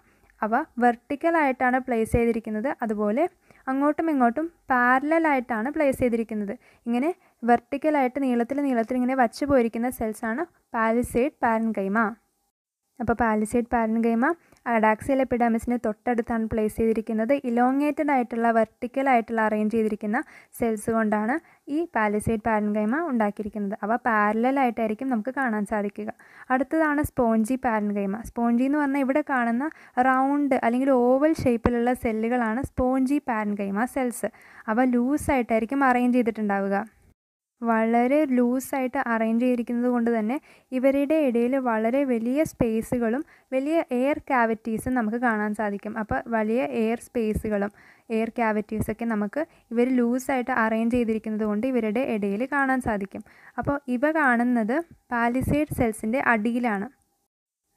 അവ വെർട്ടിക്കലായിട്ടാണ് പ്ലേസ് ചെയ്തിരിക്കുന്നത്, അതുപോലെ അങ്ങോട്ടും ഇങ്ങോട്ടും പാരലലായിട്ടാണ് പ്ലേസ് ചെയ്തിരിക്കുന്നത്. ഇങ്ങനെ വെർട്ടിക്കലായിട്ട് നീളത്തിൽ ഇങ്ങനെ വച്ചു പോയിരിക്കുന്ന സെൽസാണ് പാലിസേഡ് പാരൻകൈമ. അപ്പോൾ പാലിസേഡ് പാരൻകൈമ അഡാക്സിയൽ എപ്പിഡെർമിസിന് തൊട്ടടുത്താണ് പ്ലേസ് ചെയ്തിരിക്കുന്നത്. ഇലോങ്ങേറ്റഡ് ആയിട്ടുള്ള വെർട്ടിക്കലായിട്ടുള്ള അറേഞ്ച് ചെയ്തിരിക്കുന്ന സെൽസ് കൊണ്ടാണ് ഈ പാലിസേഡ് പാരൻകൈമ ഉണ്ടാക്കിയിരിക്കുന്നത്. അവ പാരലലായിട്ടായിരിക്കും നമുക്ക് കാണാൻ സാധിക്കുക. അടുത്തതാണ് സ്പോഞ്ചി പാരൻകൈമ. സ്പോഞ്ചി എന്ന് പറഞ്ഞാൽ ഇവിടെ കാണുന്ന റൗണ്ട് അല്ലെങ്കിൽ ഓവൽ ഷേപ്പിലുള്ള സെല്ലുകളാണ് സ്പോഞ്ചി പാരൻകൈമ സെൽസ്. അവ ലൂസായിട്ടായിരിക്കും അറേഞ്ച് ചെയ്തിട്ടുണ്ടാവുക. വളരെ ലൂസായിട്ട് അറേഞ്ച് ചെയ്തിരിക്കുന്നത് കൊണ്ട് തന്നെ ഇവരുടെ ഇടയിൽ വളരെ വലിയ സ്പേസുകളും വലിയ എയർ ക്യാവിറ്റീസും നമുക്ക് കാണാൻ സാധിക്കും. അപ്പോൾ വലിയ എയർ സ്പേസുകളും എയർ ക്യാവിറ്റീസൊക്കെ നമുക്ക് ഇവർ ലൂസായിട്ട് അറേഞ്ച് ചെയ്തിരിക്കുന്നത് കൊണ്ട് ഇവരുടെ ഇടയിൽ കാണാൻ സാധിക്കും. അപ്പോൾ ഇവ കാണുന്നത് പാലിസേഡ് സെൽസിൻ്റെ അടിയിലാണ്.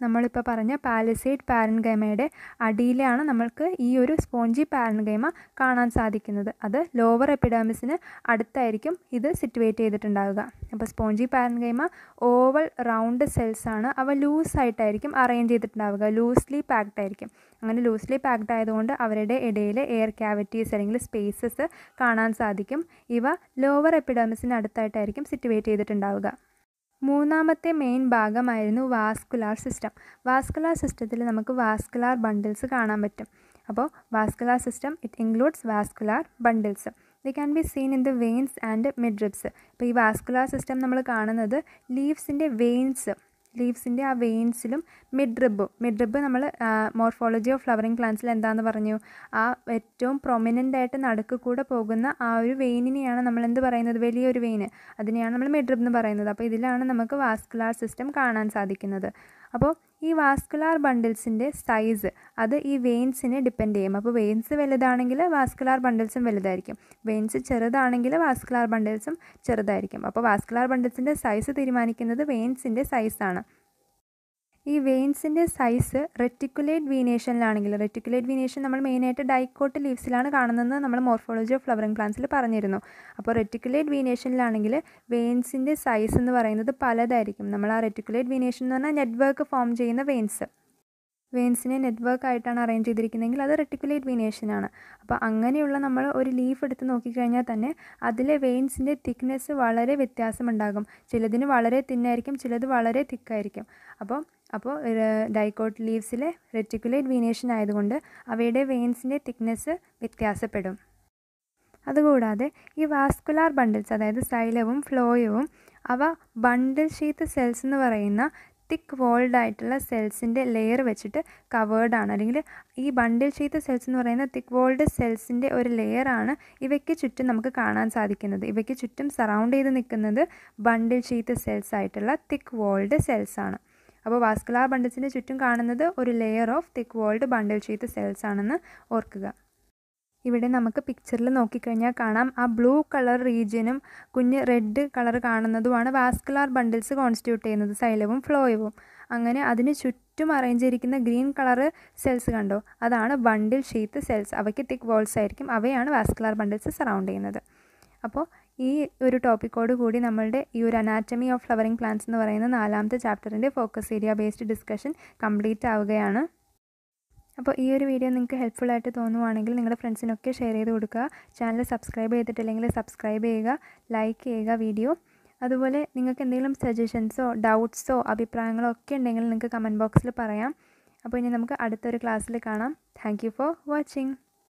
നമ്മളിപ്പോൾ പറഞ്ഞ പാലിസേഡ് പാരൻകൈമയുടെ അടിയിലാണ് നമ്മൾക്ക് ഈ ഒരു സ്പോഞ്ചി പാരൻകൈമ കാണാൻ സാധിക്കുന്നത്. അത് ലോവർ എപ്പിഡെർമിസിന് അടുത്തായിരിക്കും ഇത് സിറ്റുവേറ്റ് ചെയ്തിട്ടുണ്ടാവുക. അപ്പോൾ സ്പോഞ്ചി പാരൻകൈമ ഓവൽ റൗണ്ട് സെൽസാണ്. അവ ലൂസായിട്ടായിരിക്കും അറേഞ്ച് ചെയ്തിട്ടുണ്ടാവുക, ലൂസ്ലി പാക്ഡ് ആയിരിക്കും. അങ്ങനെ ലൂസ്ലി പാക്ഡ് ആയതുകൊണ്ട് അവരുടെ ഇടയിൽ എയർ ക്യാവിറ്റീസ് അല്ലെങ്കിൽ സ്പേസസ് കാണാൻ സാധിക്കും. ഇവ ലോവർ എപ്പിഡെർമിസിന് അടുത്തായിട്ടായിരിക്കും സിറ്റുവേറ്റ് ചെയ്തിട്ടുണ്ടാവുക. മൂന്നാമത്തെ മെയിൻ ഭാഗമായിരുന്നു വാസ്കുലാർ സിസ്റ്റം. വാസ്കുലാർ സിസ്റ്റത്തിൽ നമുക്ക് വാസ്കുലാർ ബണ്ടിൽസ് കാണാൻ പറ്റും. അപ്പോൾ vascular system it includes vascular bundles. They can be seen in the veins and midribs. ഇപ്പോൾ ഈ വാസ്കുലാർ സിസ്റ്റം നമ്മൾ കാണുന്നത് ലീവ്സിൻ്റെ ആ വെയിൻസിലും മിഡ്രിബ് നമ്മൾ മോർഫോളജി ഓഫ് ഫ്ലവറിംഗ് പ്ലാന്റ്സിൽ എന്താണെന്ന് പറഞ്ഞു, ആ ഏറ്റവും പ്രൊമിനൻ്റ് ആയിട്ട് നടുക്ക് കൂടെ പോകുന്ന ആ ഒരു വെയിനിനെയാണ് നമ്മൾ എന്ത് പറയുന്നത്, വലിയൊരു വെയിന്, അതിനെയാണ് നമ്മൾ മിഡ്രിബ് എന്ന് പറയുന്നത്. അപ്പോൾ ഇതിലാണ് നമുക്ക് വാസ്കുലാർ സിസ്റ്റം കാണാൻ സാധിക്കുന്നത്. അപ്പോൾ ഈ വാസ്കുലാർ ബണ്ടിൽസിൻ്റെ സൈസ് അത് ഈ വെയിൻസിനെ ഡിപ്പെൻഡ് ചെയ്യും. അപ്പോൾ വെയിൻസ് വലുതാണെങ്കിൽ വാസ്കുലാർ ബണ്ടിൽസും വലുതായിരിക്കും, വെയിൻസ് ചെറുതാണെങ്കിൽ വാസ്കുലാർ ബണ്ടിൽസും ചെറുതായിരിക്കും. അപ്പോൾ വാസ്കുലാർ ബണ്ടിൽസിൻ്റെ സൈസ് തീരുമാനിക്കുന്നത് വെയിൻസിൻ്റെ സൈസാണ്. ഈ വെയിൻസിൻ്റെ സൈസ് റെറ്റിക്കുലേറ്റ് വീനേഷനിലാണെങ്കിൽ, റെറ്റിക്കുലേറ്റ് വീനേഷൻ നമ്മൾ മെയിനായിട്ട് ഡൈക്കോട്ട് ലീവ്സിലാണ് കാണുന്നതെന്ന് നമ്മൾ മോർഫോളജി ഓഫ് ഫ്ലവറിംഗ് പ്ലാന്റ്സിൽ പറഞ്ഞിരുന്നു. അപ്പോൾ റെറ്റിക്കുലേറ്റ് വീനേഷനിലാണെങ്കിൽ വെയിൻസിൻ്റെ സൈസ് എന്ന് പറയുന്നത് പലതായിരിക്കും. നമ്മൾ ആ റെറ്റിക്കുലേറ്റ് വീനേഷൻ എന്ന് പറഞ്ഞാൽ നെറ്റ്വർക്ക് ഫോം ചെയ്യുന്ന വെയിൻസിനെ നെറ്റ്വർക്ക് ആയിട്ടാണ് അറേഞ്ച് ചെയ്തിരിക്കുന്നതെങ്കിൽ അത് റെറ്റിക്കുലേറ്റ് വീനേഷനാണ്. അപ്പോൾ അങ്ങനെയുള്ള നമ്മൾ ഒരു ലീഫ് എടുത്ത് നോക്കിക്കഴിഞ്ഞാൽ തന്നെ അതിലെ വെയിൻസിൻ്റെ തിക്നെസ് വളരെ വ്യത്യാസമുണ്ടാകും. ചിലതിന് വളരെ തിന്നായിരിക്കും, ചിലത് വളരെ തിക്കായിരിക്കും. അപ്പോൾ ഡൈക്കോട്ട് ലീവ്സിലെ റെറ്റിക്കുലേറ്റ് വീനേഷൻ ആയതുകൊണ്ട് അവയുടെ വെയിൻസിൻ്റെ തിക്നെസ് വ്യത്യാസപ്പെടും. അതുകൂടാതെ ഈ വാസ്കുലാർ ബണ്ടിൽസ്, അതായത് സൈലവും ഫ്ലോയവും, അവ ബണ്ടിൽ ഷീത്ത് സെൽസ് എന്ന് പറയുന്ന തിക്ക് വോൾഡ് ആയിട്ടുള്ള സെൽസിൻ്റെ ലെയർ വെച്ചിട്ട് കവേർഡാണ്. അല്ലെങ്കിൽ ഈ ബണ്ടിൽ ഷീത്ത് സെൽസ് എന്ന് പറയുന്ന തിക്ക് വോൾഡ് സെൽസിൻ്റെ ഒരു ലെയറാണ് ഇവയ്ക്ക് ചുറ്റും നമുക്ക് കാണാൻ സാധിക്കുന്നത്. ഇവയ്ക്ക് ചുറ്റും സറൗണ്ട് ചെയ്ത് നിൽക്കുന്നത് ബണ്ടിൽ ഷീത്ത് സെൽസ് ആയിട്ടുള്ള തിക്ക് വോൾഡ് സെൽസ് ആണ്. അപ്പോൾ വാസ്കുലാർ ബണ്ടിൽസിൻ്റെ ചുറ്റും കാണുന്നത് ഒരു layer of thick walled bundle sheath cells ആണെന്ന് ഓർക്കുക. ഇവിടെ നമുക്ക് പിക്ചറിൽ നോക്കിക്കഴിഞ്ഞാൽ കാണാം, ആ ബ്ലൂ കളർ റീജിയനും കുഞ്ഞ് റെഡ് കളർ കാണുന്നതുമാണ് വാസ്കുലാർ ബണ്ടിൽസ് കോൺസ്റ്റിറ്റ്യൂട്ട് ചെയ്യുന്നത്, സൈലവും ഫ്ലോയവും. അങ്ങനെ അതിന് ചുറ്റും അറേഞ്ച് ചെയ്തിരിക്കുന്ന ഗ്രീൻ കളർ സെൽസ് കണ്ടോ, അതാണ് ബണ്ടിൽ ഷീത്ത് സെൽസ്. അവയ്ക്ക് തിക്ക് വോൾസ് ആയിരിക്കും, അവയാണ് വാസ്കുലാർ ബണ്ടിൽസ് സറൗണ്ട് ചെയ്യുന്നത്. അപ്പോൾ ഈ ഒരു ടോപ്പിക്കോട് കൂടി നമ്മളുടെ ഈ ഒരു അനാറ്റമി ഓഫ് ഫ്ലവറിംഗ് പ്ലാന്റ്സ് എന്ന് പറയുന്ന 4ാമത്തെ ചാപ്റ്ററിൻ്റെ focus area based discussion complete ആവുകയാണ്. അപ്പോൾ ഈ ഒരു വീഡിയോ നിങ്ങൾക്ക് ഹെൽപ്ഫുള്ളായിട്ട് തോന്നുവാണെങ്കിൽ നിങ്ങളുടെ ഫ്രണ്ട്സിനൊക്കെ ഷെയർ ചെയ്ത് കൊടുക്കുക. ചാനൽ സബ്സ്ക്രൈബ് ചെയ്തിട്ടില്ലെങ്കിൽ സബ്സ്ക്രൈബ് ചെയ്യുക, ലൈക്ക് ചെയ്യുക വീഡിയോ. അതുപോലെ നിങ്ങൾക്ക് എന്തെങ്കിലും സജഷൻസോ ഡൗട്ട്സോ അഭിപ്രായങ്ങളോ ഒക്കെ ഉണ്ടെങ്കിൽ നിങ്ങൾക്ക് കമൻറ്റ് ബോക്സിൽ പറയാം. അപ്പോൾ ഇനി നമുക്ക് അടുത്തൊരു ക്ലാസ്സിൽ കാണാം. Thank you for watching.